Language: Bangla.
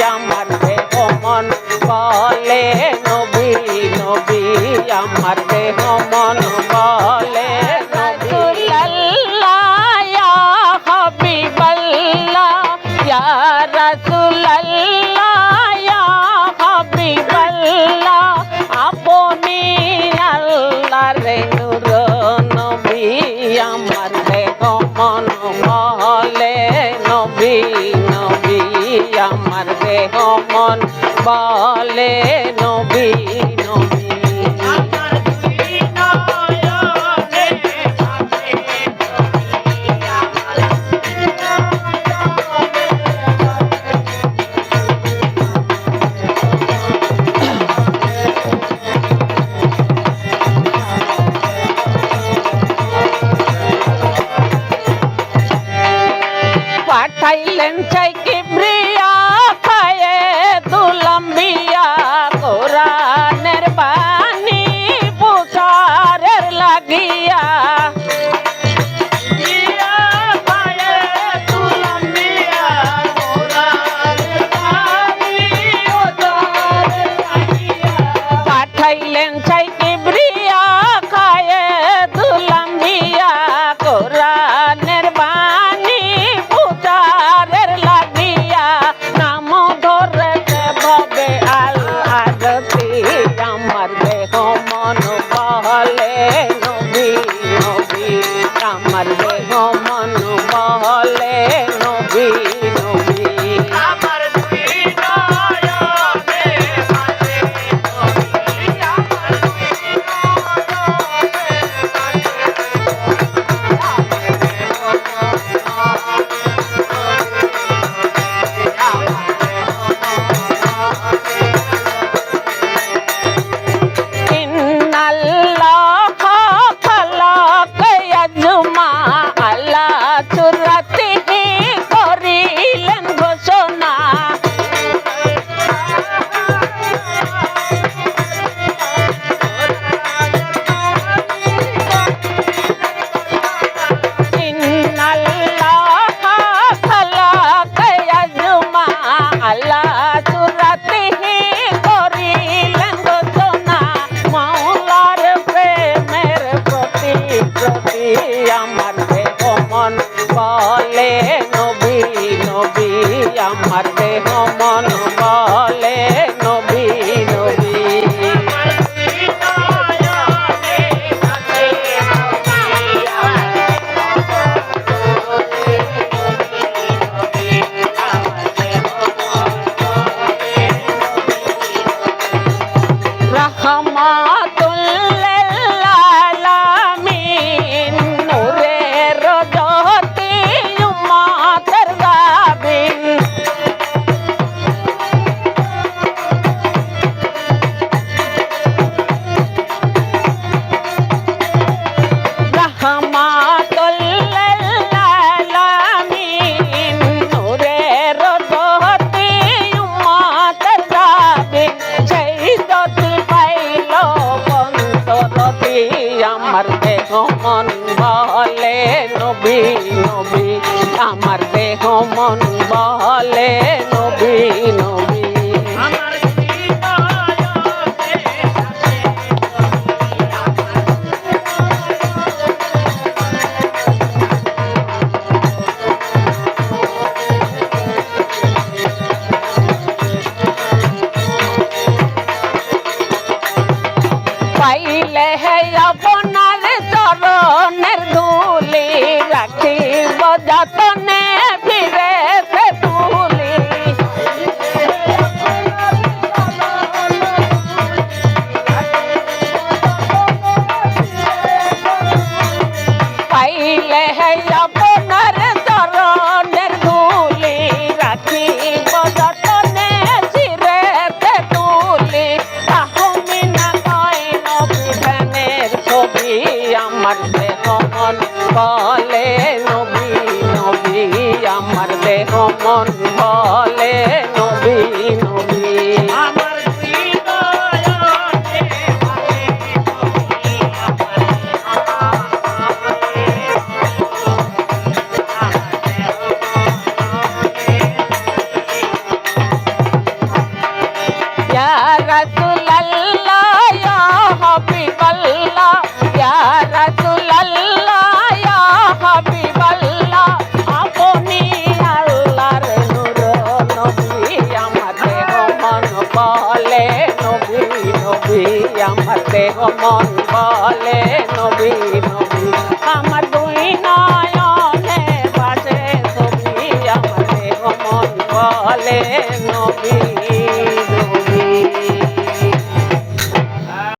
আমার দেহ মন বলে নবী নবী আমার দেহ মন বলে রাসূলুল্লাহ ইয়া হাবিবাল্লাহ ইয়া রাসূলুল্লাহ ইয়া হাবিবাল্লাহ আপনি আল্লাহর নূর নবী আমার দেহ মন বলে নবী নবী আমার দেহ মন বলে নবী নবী পাঠাইলেন চাই কিবরিয়া খায়ে দুলাম্বিয়া কোরআনের বাণী প্রচারের লাগিয়া পাঠাইলেন চাই কিবরিয়া খায়ে দুলাম্বিয়া কোরআনের বাণী প্রচারের লাগিয়া নাম ধরেছে ভবে আল আরতি আমার দেহ মন বলে নবী নবী আমার দেহ মন বলে নবী নবী আমার আমার দেহ মন বলে নবী নবী আমার দেহ মন বলে নবী নবী আমার দেহ মন বলে নবী নবী আমার দেহ মন বলে নবী নবী পাইলে হে আপনার চরণের ধুলি রাখিব যতনে ফিরে সে তুলি পাইলে হে আপনার চরণের ধুলি রাখিব যতনে ফিরে সে তুলি আমার দেহ মন বলে নবী নবী আমার দেহ মন বলে নবী নবী আমার দেহ মন বলে নবী নবী আমার দুই নয়নে পাশে ছবি আমার দেহ মন বলে নবী